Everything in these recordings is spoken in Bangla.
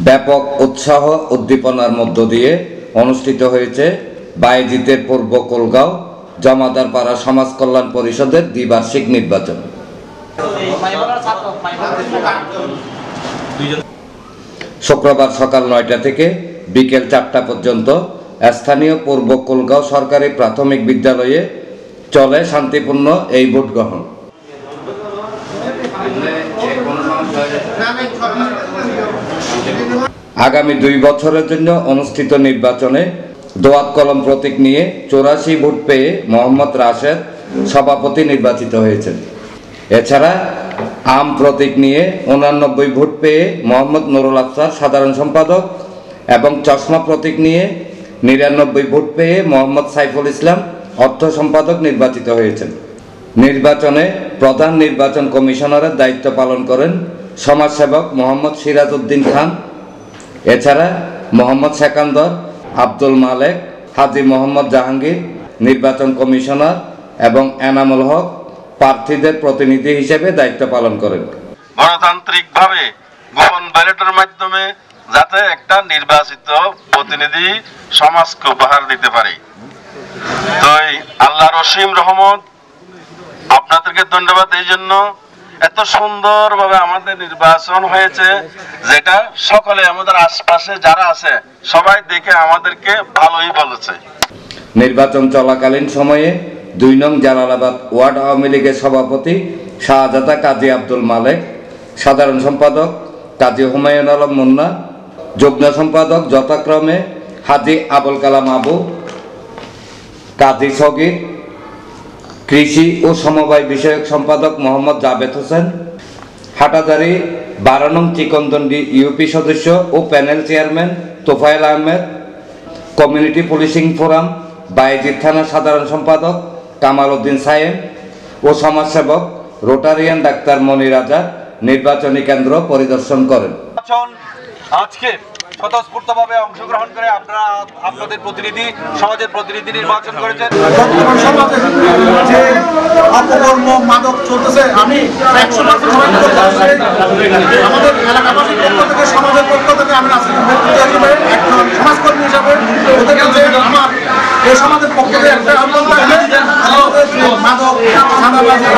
ব্যাপক উৎসাহ উদ্দীপনার মধ্য দিয়ে অনুষ্ঠিত হয়েছে বায়েজিতের পূর্ব কোলগাঁও জমাদারপাড়া সমাজ কল্যাণ পরিষদের দ্বিবার্ষিক নির্বাচন। শুক্রবার সকাল ৯টা থেকে বিকেল ৪টা পর্যন্ত স্থানীয় পূর্ব কোলগাঁও সরকারি প্রাথমিক বিদ্যালয়ে চলে শান্তিপূর্ণ এই ভোট গ্রহণ। আগামী ২ বছরের জন্য অনুষ্ঠিত নির্বাচনে দোয়াত কলম প্রতীক নিয়ে ৮৪ ভোট পেয়ে মোহাম্মদ রাশেদ সভাপতি নির্বাচিত হয়েছেন। এছাড়া আম প্রতীক নিয়ে ৮৯ ভোট পেয়ে মোহাম্মদ নুরুল আফসার সাধারণ সম্পাদক এবং চশমা প্রতীক নিয়ে ৯৯ ভোট পেয়ে মোহাম্মদ সাইফুল ইসলাম অর্থ সম্পাদক নির্বাচিত হয়েছেন। নির্বাচনে প্রধান নির্বাচন কমিশনারের দায়িত্ব পালন করেন সমাজসেবক মোহাম্মদ সিরাজ উদ্দিন খান। এছাড়া মোহাম্মদ সেকান্দর, আব্দুল মালেক, হাজী মোহাম্মদ জাহাঙ্গীর নির্বাচন কমিশনার এবং এনামুল হক প্রার্থীদের প্রতিনিধি হিসেবে দায়িত্ব পালন করেন। গণতান্ত্রিকভাবে গোপন ব্যালটের মাধ্যমে যাতে একটা নির্বাচিত প্রতিনিধি সমাজকে উপহার দিতে পারে। তো আল্লাহর অসীম রহমত, আপনাদেরকে ধন্যবাদ এই জন্য এত সুন্দরভাবে আমাদের নির্বাচন হয়েছে, যেটা সকলে আমাদের আশপাশে যারা আছে সবাই দেখে আমাদেরকে ভালোই বলেছে। নির্বাচন চলাকালীন সময়ে ২ নং জালালাবাদ ওয়ার্ড আওয়ামী লীগের সভাপতি শাহজাদা কাজী আব্দুল মালেক, সাধারণ সম্পাদক কাজী হুমায়ুন আলম মুন্না, যুগ্ম সম্পাদক যথাক্রমে হাজী আবুল কালাম আবু, কাজী সগীর, কৃষি ও সমবায় বিষয়ক সম্পাদক মোহাম্মদ জাবেদ হোসেন, হাটাজারি ১২ নং চিকনদন্ডি ইউপি সদস্য ও panel chairman Tofayel Ahmed, community policing forum Bayezid থানার সাধারণ সম্পাদক কামাল উদ্দিন সায়েম ও সমাজসেবক রোটারিয়ান ডাক্তার মনির আজাদ নির্বাচনী কেন্দ্র পরিদর্শন করেন। আজকে স্বতঃস্ফূর্তভাবে অংশগ্রহণ করে আপনারা আপনাদের প্রতিনিধি, সমাজের প্রতিনিধি নির্বাচন করেছেন। বর্তমান সমাজে যে অপকর্ম মাদক চলতেছে, আমি ১০০% আমাদের এলাকাবাসীর পক্ষ থেকে, সমাজের পক্ষ থেকে আমি একজন সমাজকর্মী হিসাবে ওদের কাছে আমার এই সমাজের পক্ষ থেকে একটা আহ্বান থাকবে, মাদক সাদাবাজি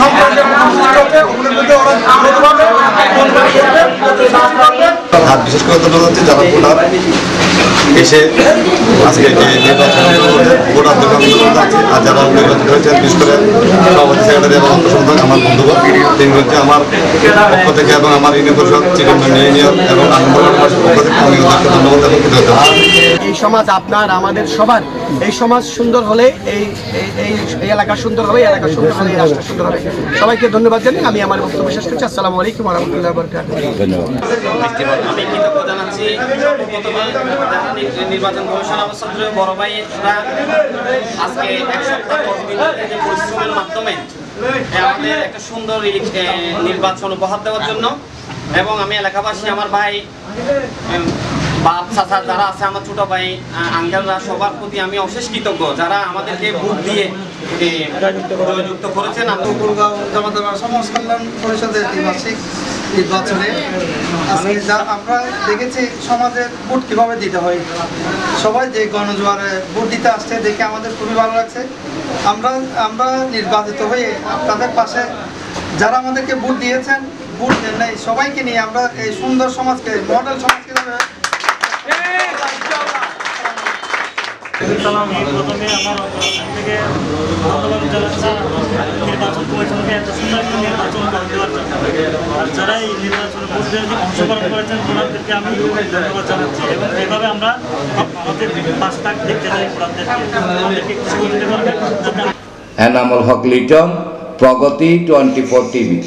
সম্পর্কে ওগুলোর মধ্যে ওরা ভালোভাবে বিশেষ করে ধন্যবাদ হচ্ছে যারা ভোটার এসে আজকে নির্বাচন ভোটারদের আছে, আর যারা নির্বাচন হয়েছে বিশেষ করে সভাপতি সেক্রেটারি এবং অন্তঃসম্পাদক আমার বন্ধুগণ তিনজনকে আমার পক্ষ থেকে এবং আমার ইউনিয়ন পরিষদ ইউনিয়ন এবং আনন্দবাসীর পক্ষ থেকে আমি ওদেরকে ধন্যবাদ এবং কৃতজ্ঞতা। এই সমাজ আপনার আমাদের সবার, এই সমাজ সুন্দর হলে এই এলাকা সুন্দর হবে, এলাকা সুন্দর হলে এই রাষ্ট্র সুন্দর হবে। সবাইকে ধন্যবাদ জানিয়ে আমি আমার বক্তব্য শেষ করছি। আসসালামু আলাইকুম ওয়া রাহমাতুল্লাহি ওয়া বারাকাতুহু। ধন্যবাদ। আমি কৃতজ্ঞতা জানাচ্ছি নির্বাচন কমিশন অবস্থায় বড় ভাইরা আজকে ১ সপ্তাহ ১০ দিন যে পরিশ্রমের মাধ্যমে আমাদের একটা সুন্দর নির্বাচন উপহার দেওয়ার জন্য, এবং আমি এলাকাবাসী, আমার ভাই, বাপ চাচা যারা আছে, আমার ছোট ভাই আঙ্কেলরা, সবার প্রতি আমি অশেষ কৃতজ্ঞ যারা আমাদেরকে ভোট দিয়ে জয়যুক্ত করেছেন। কোলগাঁও জমাদারপাড়া সমাজ কল্যাণ পরিষদের দ্বিবার্ষিক নির্বাচনে আজকে যা আমরা দেখেছি সমাজে ভোট কীভাবে দিতে হয়, সবাই যে গণজোয়ারে ভোট দিতে আসছে দেখে আমাদের খুবই ভালো লাগছে। আমরা নির্বাচিত হয়ে আপনাদের পাশে যারা আমাদেরকে ভোট দিয়েছেন, ভোট দেন নাই, সবাইকে নিয়ে আমরা এই সুন্দর সমাজকে, মডেল সমাজকে প্রথমে আমার থেকে ধন্যবাদ জানাচ্ছি নির্বাচন কমিশনকে এত সুন্দর একটা নির্বাচন দেওয়ার জন্য, আর যারা এই নির্বাচনে ভোটে অংশগ্রহণ করেছেন ওনাদেরকে আমি ধন্যবাদ জানাচ্ছি। এবং এভাবে আমরা আমাদের পাশে দেখতে চাই, ওনাদেরকে কিছু করতে পারবেন। এনামুল হক লিটন, প্রগতি 24 টিভি।